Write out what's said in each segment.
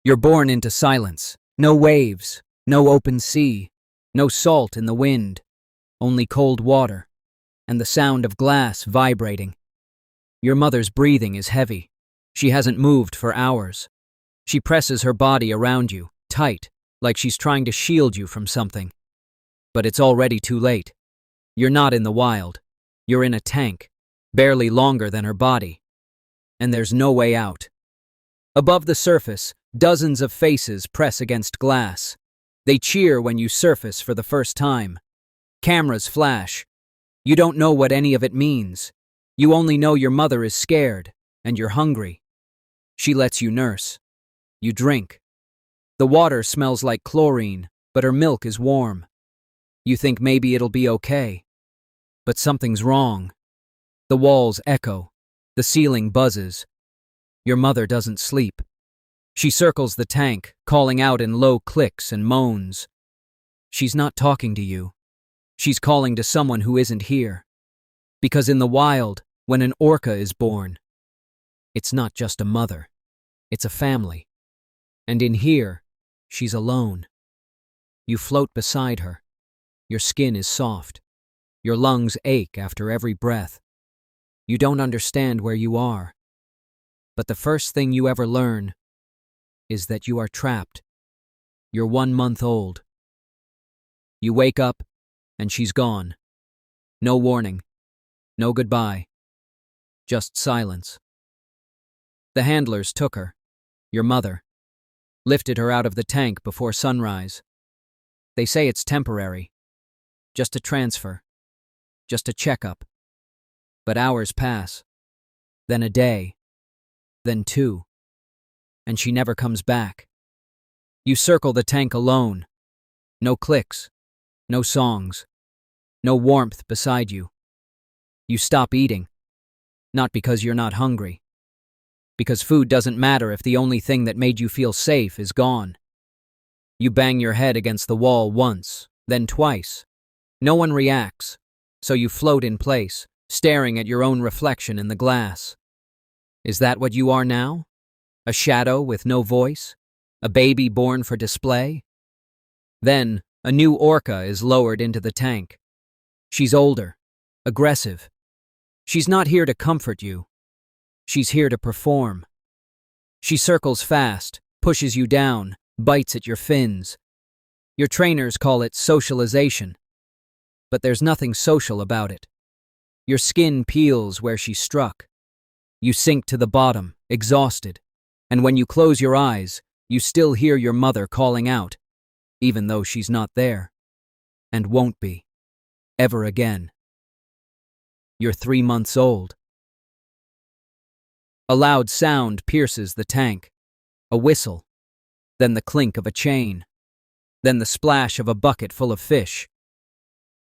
You're born into silence. No waves, no open sea, no salt in the wind, only cold water, and the sound of glass vibrating. Your mother's breathing is heavy. She hasn't moved for hours. She presses her body around you, tight, like she's trying to shield you from something. But it's already too late. You're not in the wild. You're in a tank, barely longer than her body. And there's no way out. Above the surface, dozens of faces press against glass. They cheer when you surface for the first time. Cameras flash. You don't know what any of it means. You only know your mother is scared, and you're hungry. She lets you nurse. You drink. The water smells like chlorine, but her milk is warm. You think maybe it'll be okay. But something's wrong. The walls echo. The ceiling buzzes. Your mother doesn't sleep. She circles the tank, calling out in low clicks and moans. She's not talking to you. She's calling to someone who isn't here. Because in the wild, when an orca is born, it's not just a mother. It's a family. And in here, she's alone. You float beside her. Your skin is soft. Your lungs ache after every breath. You don't understand where you are. But the first thing you ever learn is that you are trapped. You're 1 month old. You wake up, and she's gone. No warning. No goodbye. Just silence. The handlers took her, your mother, lifted her out of the tank before sunrise. They say it's temporary. Just a transfer. Just a checkup. But hours pass. Then a day. Then 2. And she never comes back. You circle the tank alone. No clicks. No songs. No warmth beside you. You stop eating. Not because you're not hungry. Because food doesn't matter if the only thing that made you feel safe is gone. You bang your head against the wall once, then twice. No one reacts, so you float in place, staring at your own reflection in the glass. Is that what you are now? A shadow with no voice? A baby born for display? Then, a new orca is lowered into the tank. She's older, aggressive. She's not here to comfort you. She's here to perform. She circles fast, pushes you down, bites at your fins. Your trainers call it socialization. But there's nothing social about it. Your skin peels where she struck. You sink to the bottom, exhausted. And when you close your eyes, you still hear your mother calling out, even though she's not there. And won't be. Ever again. You're 3 months old. A loud sound pierces the tank. A whistle. Then the clink of a chain. Then the splash of a bucket full of fish.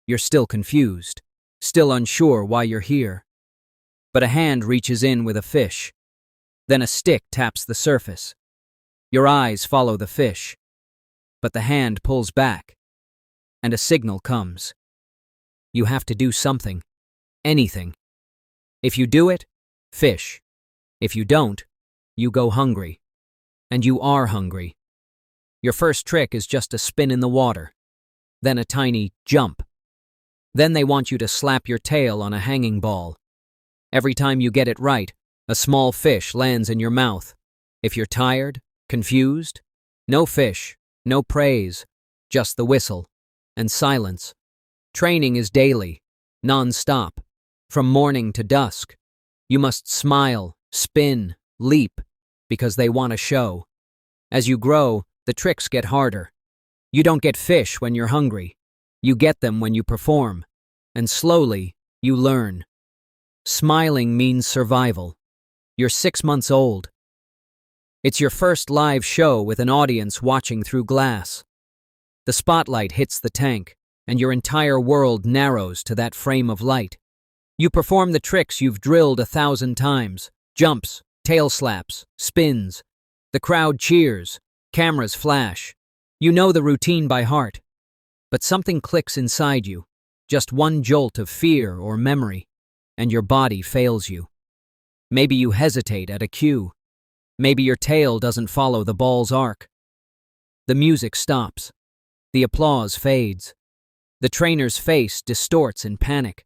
You're still confused, still unsure why you're here. But a hand reaches in with a fish. Then a stick taps the surface. Your eyes follow the fish. But the hand pulls back. And a signal comes. You have to do something. Anything. If you do it, fish. If you don't, you go hungry. And you are hungry. Your first trick is just a spin in the water. Then a tiny jump. Then they want you to slap your tail on a hanging ball. Every time you get it right, a small fish lands in your mouth. If you're tired, confused, no fish, no praise, just the whistle and silence. Training is daily, non-stop, from morning to dusk. You must smile, spin, leap, because they want a show. As you grow, the tricks get harder. You don't get fish when you're hungry. You get them when you perform. And slowly, you learn. Smiling means survival. You're 6 months old. It's your first live show with an audience watching through glass. The spotlight hits the tank, and your entire world narrows to that frame of light. You perform the tricks you've drilled 1,000 times. Jumps, tail slaps, spins. The crowd cheers. Cameras flash. You know the routine by heart. But something clicks inside you. Just one jolt of fear or memory, and your body fails you. Maybe you hesitate at a cue. Maybe your tail doesn't follow the ball's arc. The music stops. The applause fades. The trainer's face distorts in panic.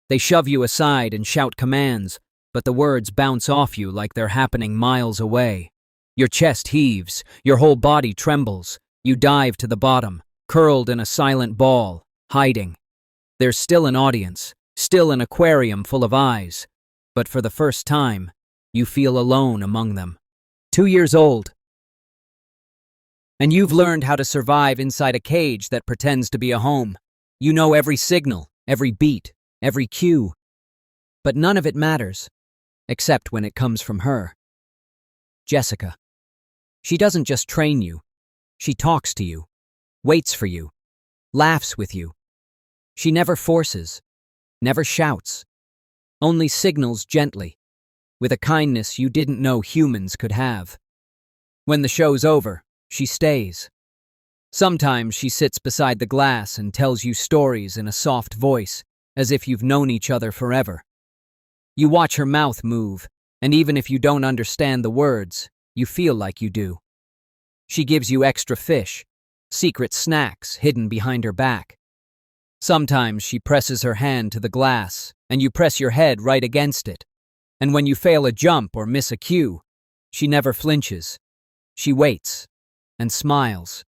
They shove you aside and shout commands, but the words bounce off you like they're happening miles away. Your chest heaves, your whole body trembles. You dive to the bottom, curled in a silent ball, hiding. There's still an audience, still an aquarium full of eyes, but for the first time, you feel alone among them. 2 years old, and you've learned how to survive inside a cage that pretends to be a home. You know every signal, every beat, every cue. But none of it matters, except when it comes from her. Jessica. She doesn't just train you. She talks to you, waits for you, laughs with you. She never forces, never shouts, only signals gently, with a kindness you didn't know humans could have. When the show's over, she stays. Sometimes she sits beside the glass and tells you stories in a soft voice, as if you've known each other forever. You watch her mouth move, and even if you don't understand the words, you feel like you do. She gives you extra fish, secret snacks hidden behind her back. Sometimes she presses her hand to the glass, and you press your head right against it. And when you fail a jump or miss a cue, she never flinches. She waits and smiles.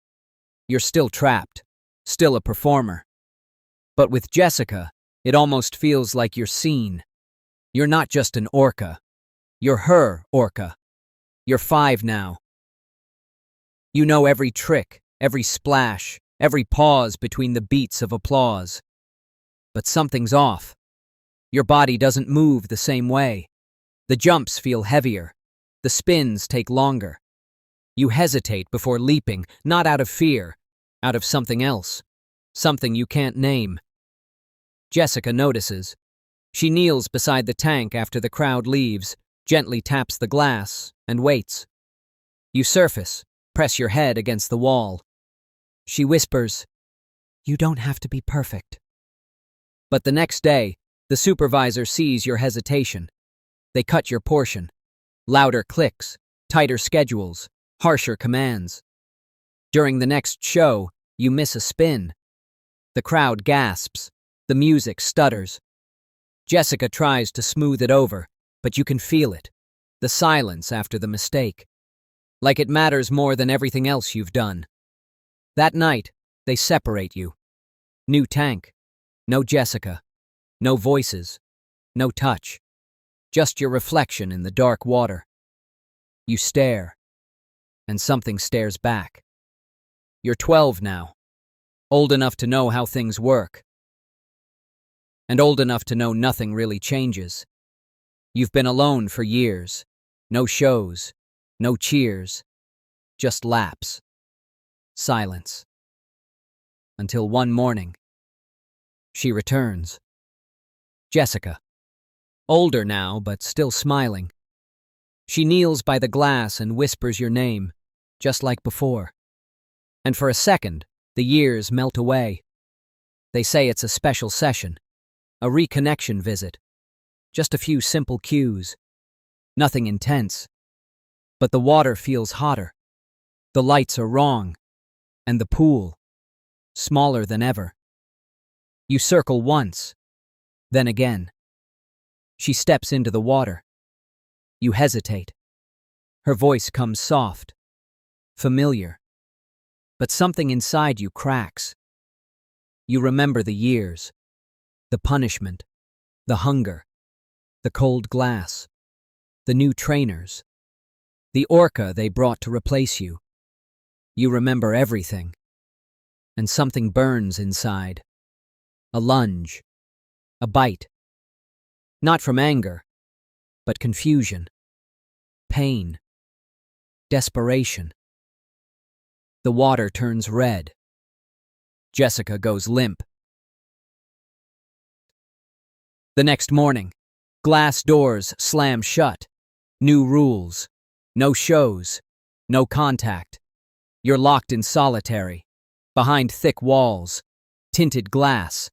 You're still trapped, still a performer. But with Jessica, it almost feels like you're seen. You're not just an orca. You're her orca. You're 5 now. You know every trick, every splash, every pause between the beats of applause. But something's off. Your body doesn't move the same way. The jumps feel heavier. The spins take longer. You hesitate before leaping, not out of fear, out of something else, something you can't name. Jessica notices. She kneels beside the tank after the crowd leaves, gently taps the glass, and waits. You surface, press your head against the wall. She whispers, "You don't have to be perfect." But the next day, the supervisor sees your hesitation. They cut your portion. Louder clicks, tighter schedules, harsher commands. During the next show, you miss a spin. The crowd gasps. The music stutters. Jessica tries to smooth it over, but you can feel it. The silence after the mistake. Like it matters more than everything else you've done. That night, they separate you. New tank. No Jessica. No voices. No touch. Just your reflection in the dark water. You stare. And something stares back. You're 12 now. Old enough to know how things work. And old enough to know nothing really changes. You've been alone for years. No shows. No cheers. Just laps. Silence. Until one morning, she returns. Jessica. Older now, but still smiling. She kneels by the glass and whispers your name, just like before. And for a second, the years melt away. They say it's a special session, a reconnection visit. Just a few simple cues. Nothing intense. But the water feels hotter. The lights are wrong. And the pool, smaller than ever. You circle once, then again. She steps into the water. You hesitate. Her voice comes soft, familiar. But something inside you cracks. You remember the years, the punishment, the hunger, the cold glass, the new trainers, the orca they brought to replace you. You remember everything. And something burns inside. A lunge. A bite. Not from anger, but confusion. Pain. Desperation. The water turns red. Jessica goes limp. The next morning, glass doors slam shut. New rules. No shows. No contact. You're locked in solitary, behind thick walls, tinted glass.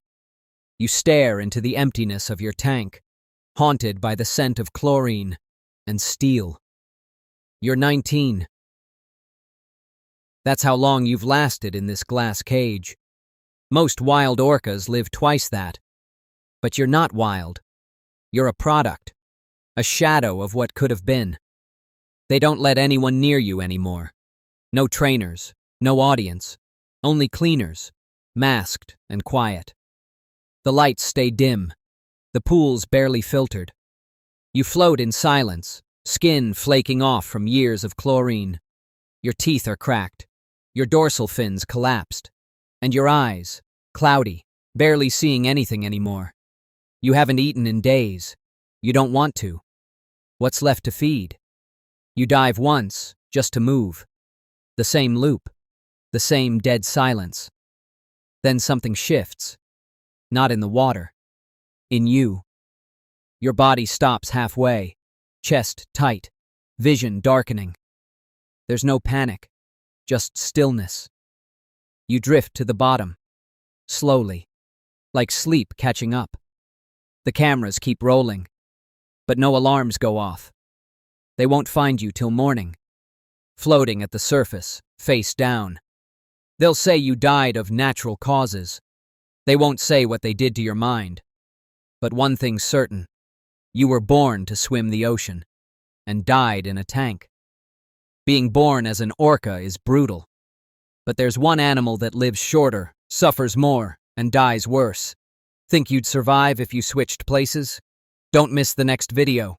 You stare into the emptiness of your tank, haunted by the scent of chlorine and steel. You're 19. That's how long you've lasted in this glass cage. Most wild orcas live twice that. But you're not wild. You're a product. A shadow of what could have been. They don't let anyone near you anymore. No trainers, no audience, only cleaners, masked and quiet. The lights stay dim, the pool's barely filtered. You float in silence, skin flaking off from years of chlorine. Your teeth are cracked, your dorsal fins collapsed, and your eyes, cloudy, barely seeing anything anymore. You haven't eaten in days. You don't want to. What's left to feed? You dive once, just to move. The same loop. The same dead silence. Then something shifts. Not in the water. In you. Your body stops halfway. Chest tight. Vision darkening. There's no panic. Just stillness. You drift to the bottom. Slowly. Like sleep catching up. The cameras keep rolling. But no alarms go off. They won't find you till morning. Floating at the surface, face down. They'll say you died of natural causes. They won't say what they did to your mind. But one thing's certain. You were born to swim the ocean, and died in a tank. Being born as an orca is brutal. But there's one animal that lives shorter, suffers more, and dies worse. Think you'd survive if you switched places? Don't miss the next video.